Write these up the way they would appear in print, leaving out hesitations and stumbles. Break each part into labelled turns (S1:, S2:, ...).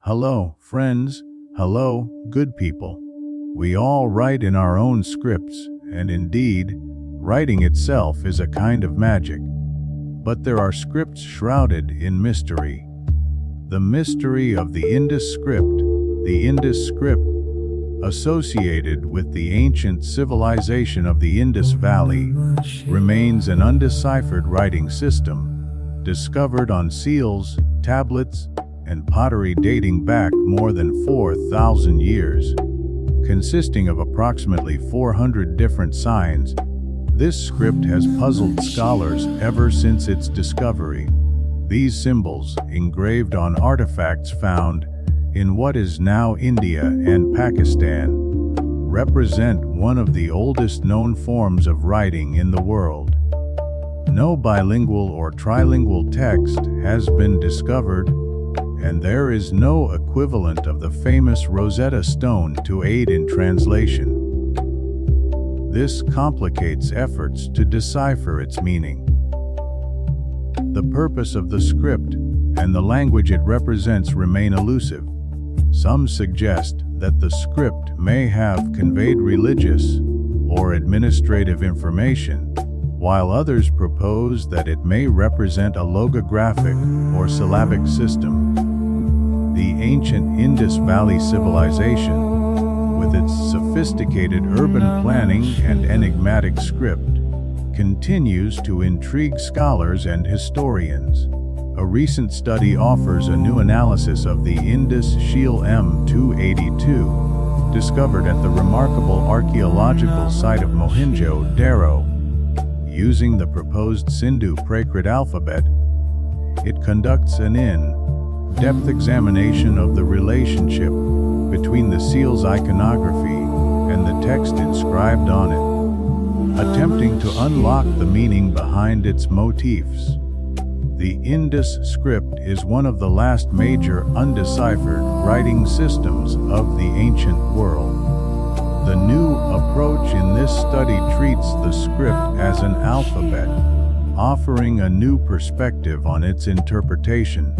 S1: Hello, friends. Hello, good people. We all write in our own scripts, and indeed, writing itself is a kind of magic. But there are scripts shrouded in mystery. The mystery of the Indus script, the Indus script, associated with the ancient civilization of the Indus Valley, remains an undeciphered writing system, discovered on seals, tablets, and pottery dating back more than 4,000 years. Consisting of approximately 400 different signs, this script has puzzled scholars ever since its discovery. These symbols, engraved on artifacts found in what is now India and Pakistan, represent one of the oldest known forms of writing in the world. No bilingual or trilingual text has been discovered, and there is no equivalent of the famous Rosetta Stone to aid in translation. This complicates efforts to decipher its meaning. The purpose of the script and the language it represents remain elusive. Some suggest that the script may have conveyed religious or administrative information, while others propose that it may represent a logographic or syllabic system. The ancient Indus Valley Civilization, with its sophisticated urban planning and enigmatic script, continues to intrigue scholars and historians. A recent study offers a new analysis of the Indus Shield M282, discovered at the remarkable archaeological site of Mohenjo-Daro. Using the proposed Sindhu-Prakrit alphabet, it conducts an in-depth examination of the relationship between the seal's iconography and the text inscribed on it, attempting to unlock the meaning behind its motifs. The Indus script is one of the last major undeciphered writing systems of the ancient world. The new approach in this study treats the script as an alphabet, offering a new perspective on its interpretation.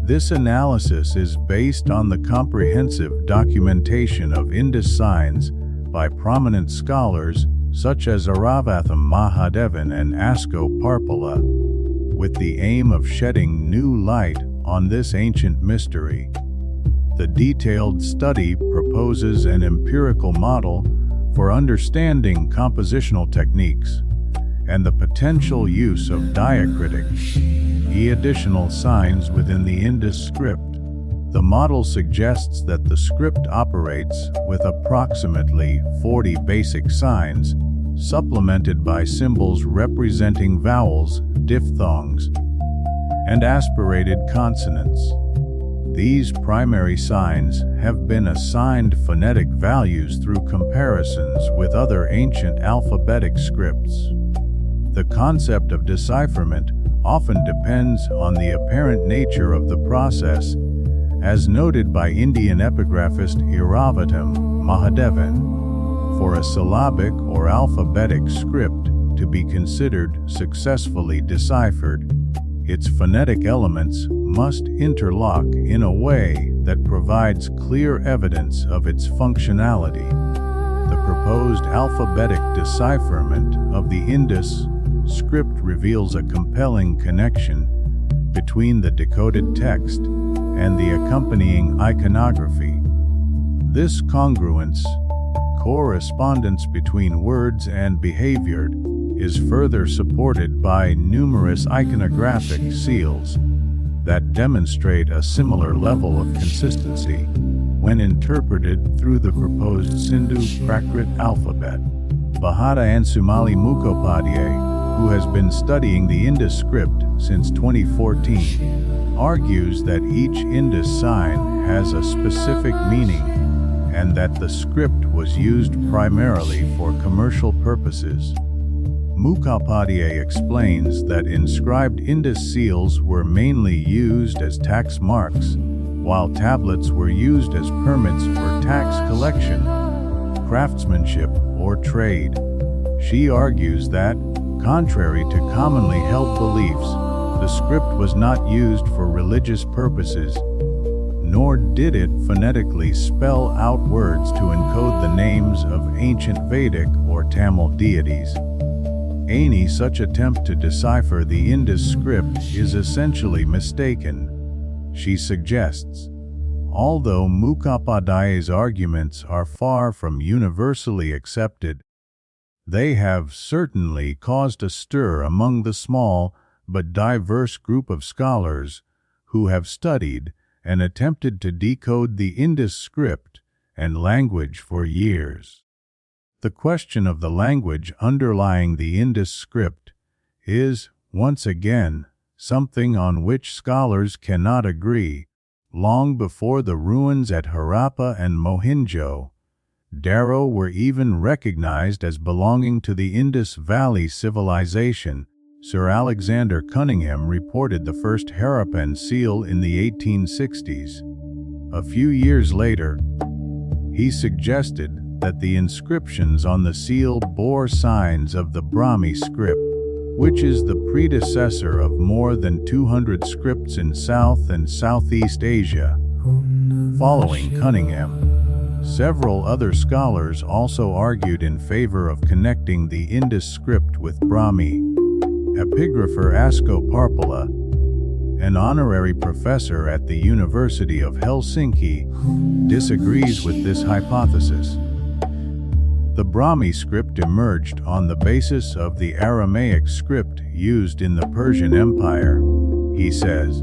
S1: This analysis is based on the comprehensive documentation of Indus signs by prominent scholars such as Aravatham Mahadevan and Asko Parpala, with the aim of shedding new light on this ancient mystery. The detailed study proposes an empirical model for understanding compositional techniques and the potential use of diacritic, additional signs within the Indus script. The model suggests that the script operates with approximately 40 basic signs, supplemented by symbols representing vowels, diphthongs, and aspirated consonants. These primary signs have been assigned phonetic values through comparisons with other ancient alphabetic scripts. The concept of decipherment often depends on the apparent nature of the process, as noted by Indian epigraphist Iravatam Mahadevan. For a syllabic or alphabetic script to be considered successfully deciphered, its phonetic elements must interlock in a way that provides clear evidence of its functionality. The proposed alphabetic decipherment of the Indus script reveals a compelling connection between the decoded text and the accompanying iconography. This congruence, correspondence between words and behavior, is further supported by numerous iconographic seals that demonstrate a similar level of consistency when interpreted through the proposed Sindhu-Prakrit alphabet. Bahada Ansumali Mukhopadhyay, who has been studying the Indus script since 2014, argues that each Indus sign has a specific meaning and that the script was used primarily for commercial purposes. Mukhopadhyay explains that inscribed Indus seals were mainly used as tax marks, while tablets were used as permits for tax collection, craftsmanship, or trade. She argues that, contrary to commonly held beliefs, the script was not used for religious purposes, nor nor did it phonetically spell out words to encode the names of ancient Vedic or Tamil deities. Any such attempt to decipher the Indus script is essentially mistaken, she suggests. Although Mukhopadhyay's arguments are far from universally accepted, they have certainly caused a stir among the small but diverse group of scholars who have studied and attempted to decode the Indus script and language for years. The question of the language underlying the Indus script is, once again, something on which scholars cannot agree. Long before the ruins at Harappa and Mohenjo-Daro were even recognized as belonging to the Indus Valley Civilization, Sir Alexander Cunningham reported the first Harappan seal in the 1860s. A few years later, he suggested that the inscriptions on the seal bore signs of the Brahmi script, which is the predecessor of more than 200 scripts in South and Southeast Asia. Following Cunningham, several other scholars also argued in favor of connecting the Indus script with Brahmi. Epigrapher Asko Parpola, an honorary professor at the University of Helsinki, disagrees with this hypothesis. The Brahmi script emerged on the basis of the Aramaic script used in the Persian Empire, he says.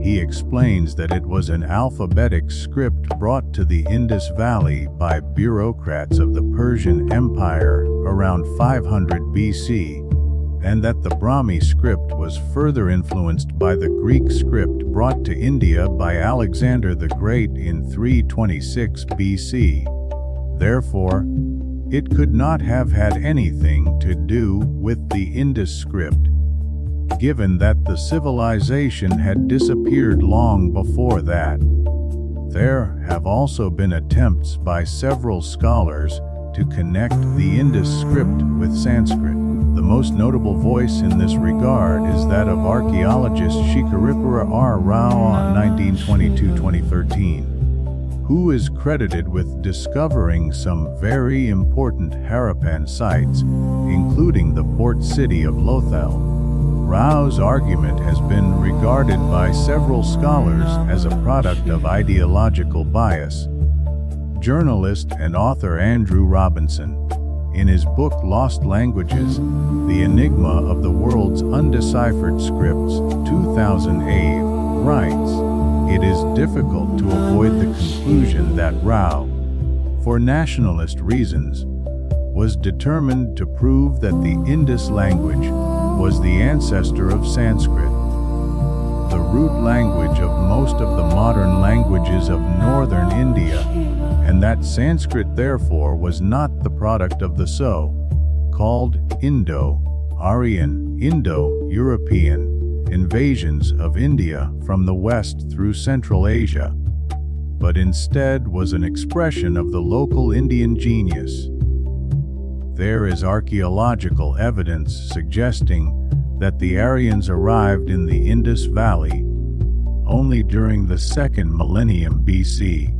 S1: He explains that it was an alphabetic script brought to the Indus Valley by bureaucrats of the Persian Empire around 500 BC, and that the Brahmi script was further influenced by the Greek script brought to India by Alexander the Great in 326 BC. Therefore, it could not have had anything to do with the Indus script, given that the civilization had disappeared long before that. There have also been attempts by several scholars to connect the Indus script with Sanskrit. The most notable voice in this regard is that of archaeologist Shikaripura R. Rao on 1922-2013. Who is credited with discovering some very important Harappan sites, including the port city of Lothal. Rao's argument has been regarded by several scholars as a product of ideological bias. Journalist and author Andrew Robinson, in his book Lost Languages, The Enigma of the World's Undeciphered Scripts, 2008, writes, "It is difficult to avoid the conclusion that Rao, for nationalist reasons, was determined to prove that the Indus language was the ancestor of Sanskrit, the root language of most of the modern languages of northern India, and that Sanskrit therefore was not the product of the so-called Indo-Aryan, Indo-European invasions of India from the west through Central Asia, but instead was an expression of the local Indian genius." There is archaeological evidence suggesting that the Aryans arrived in the Indus Valley only during the second millennium BC,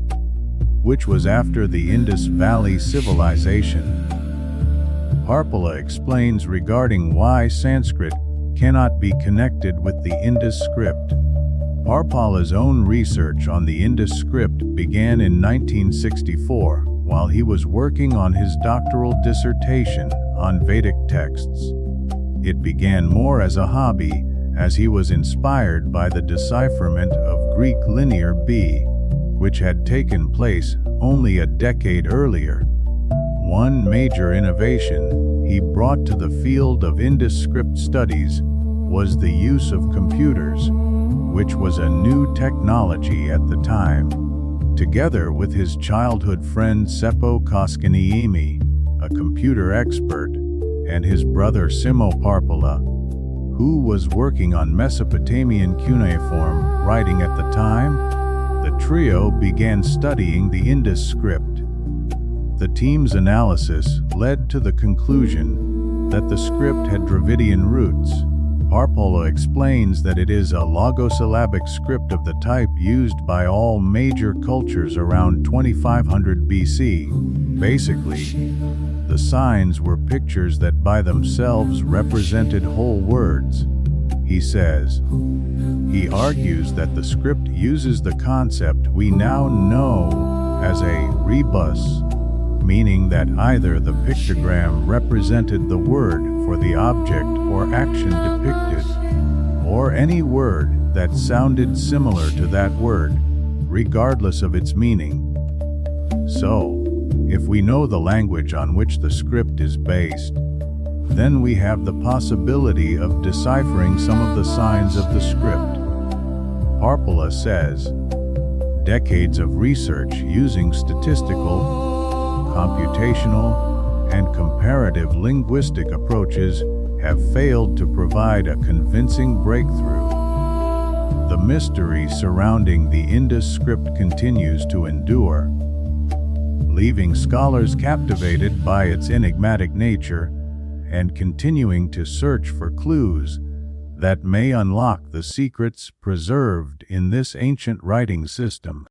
S1: which was after the Indus Valley Civilization. Parpola explains regarding why Sanskrit cannot be connected with the Indus script. Parpola's own research on the Indus script began in 1964 while he was working on his doctoral dissertation on Vedic texts. It began more as a hobby, as he was inspired by the decipherment of Greek Linear B, which had taken place only a decade earlier. One major innovation he brought to the field of Indus script studies was the use of computers, which was a new technology at the time. Together with his childhood friend Seppo Koskiniemi, a computer expert, and his brother Simo Parpola, who was working on Mesopotamian cuneiform writing at the time, the trio began studying the Indus script. The team's analysis led to the conclusion that the script had Dravidian roots, Parpola explains that it is a logosyllabic script of the type used by all major cultures around 2500 BC. Basically, the signs were pictures that by themselves represented whole words, he says. He argues that the script uses the concept we now know as a rebus, meaning that either the pictogram represented the word for the object or action depicted, or any word that sounded similar to that word, regardless of its meaning. So, if we know the language on which the script is based, then we have the possibility of deciphering some of the signs of the script. Parpola says, decades of research using statistical, computational, and comparative linguistic approaches have failed to provide a convincing breakthrough. The mystery surrounding the Indus script continues to endure, leaving scholars captivated by its enigmatic nature and continuing to search for clues that may unlock the secrets preserved in this ancient writing system.